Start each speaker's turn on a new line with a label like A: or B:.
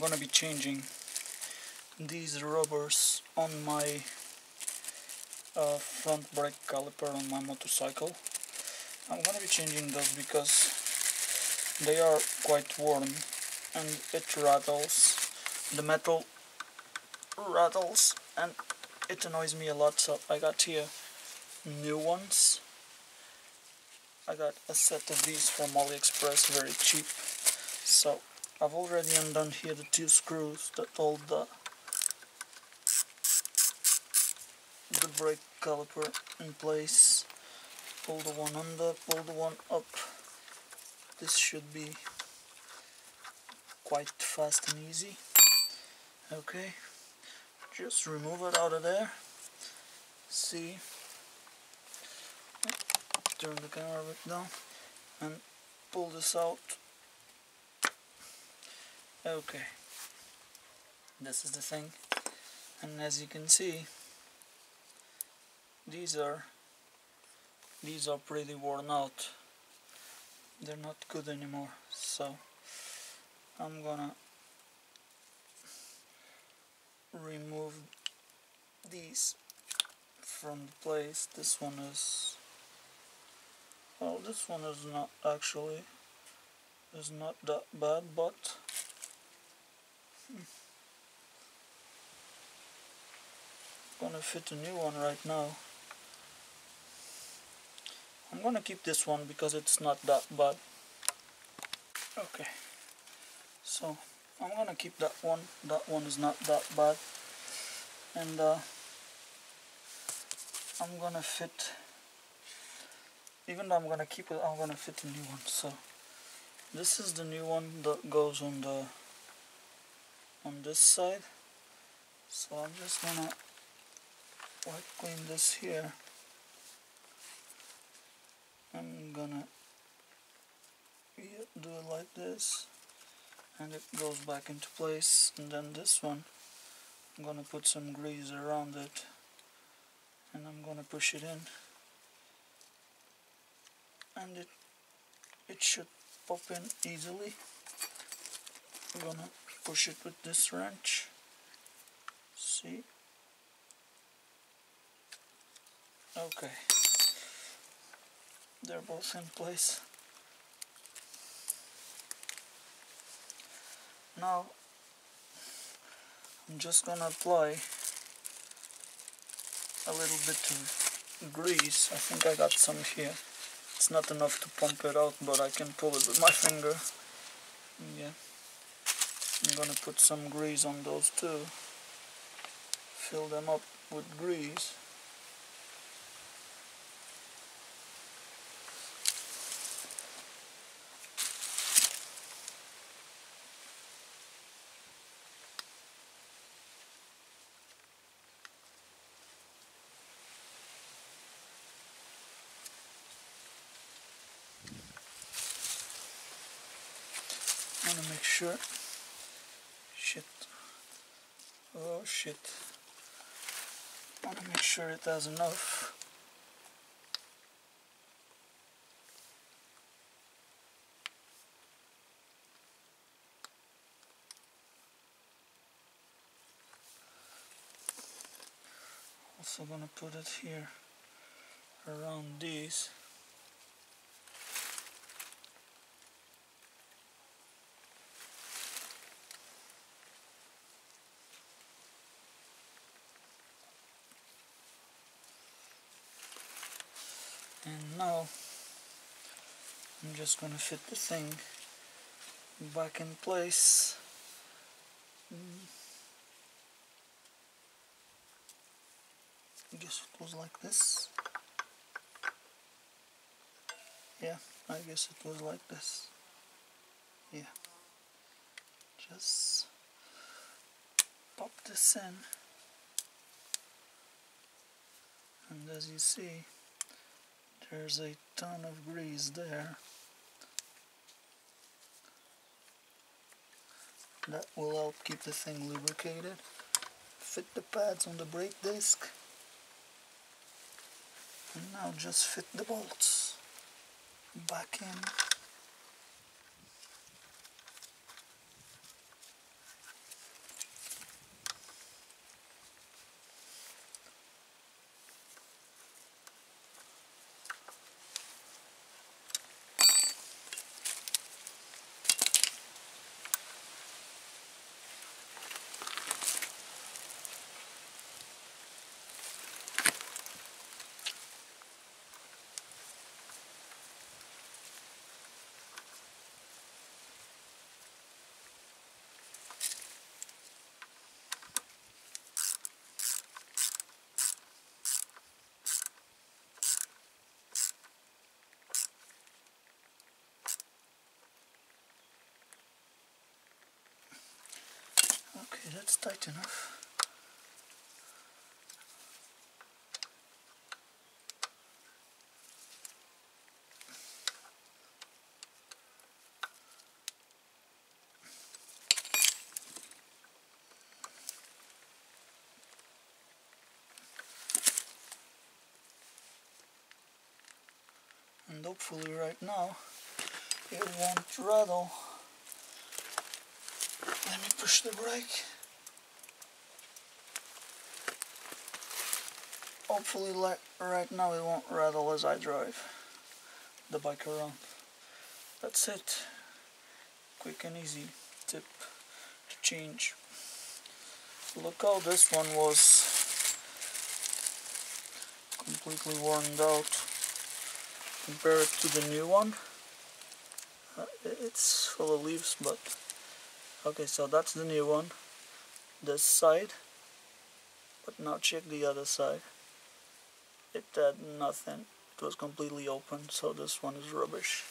A: gonna be changing these rubbers on my front brake caliper on my motorcycle. I'm gonna be changing those because they are quite worn and it rattles. The metal rattles and it annoys me a lot, so I got here new ones. I got a set of these from AliExpress, very cheap. So I've already undone here the two screws that hold the brake caliper in place. Pull the one under, pull the one up. This should be quite fast and easy. Okay, just remove it out of there. See, turn the camera back down and pull this out. Okay, this is the thing, and as you can see, these are pretty worn out. They're not good anymore, so I'm gonna remove these from the place. This one is, well, this one is not actually, is not that bad, but gonna fit a new one right now. I'm gonna keep this one because it's not that bad. Okay, so I'm gonna keep that one. That one is not that bad, and I'm gonna fit, even though I'm gonna keep it, I'm gonna fit a new one. So this is the new one that goes on this side. So I'm just gonna wipe clean this here. I'm gonna do it like this, and it goes back into place. And then this one, I'm gonna put some grease around it, and I'm gonna push it in, and it should pop in easily. I'm gonna push it with this wrench. See? Okay, they're both in place. Now I'm just gonna apply a little bit of grease. I think I got some here. It's not enough to pump it out, but I can pull it with my finger. Yeah, I'm gonna put some grease on those too. Fill them up with grease. I want to make sure. Shit. Oh shit. I want to make sure it has enough. Also gonna put it here around these. And now I'm just gonna fit the thing back in place. I guess it was like this. Yeah, I guess it was like this. Yeah. Just pop this in. And as you see, there's a ton of grease there. That will help keep the thing lubricated. Fit the pads on the brake disc. And now just fit the bolts back in. it's tight enough. And hopefully right now it won't rattle. Let me push the brake. Hopefully right now it won't rattle as I drive the bike around. That's it. Quick and easy tip to change. Look how this one was completely worn out. Compare it to the new one. It's full of leaves, but okay, so that's the new one. This side, but now check the other side. It had nothing. It was completely open, so this one is rubbish.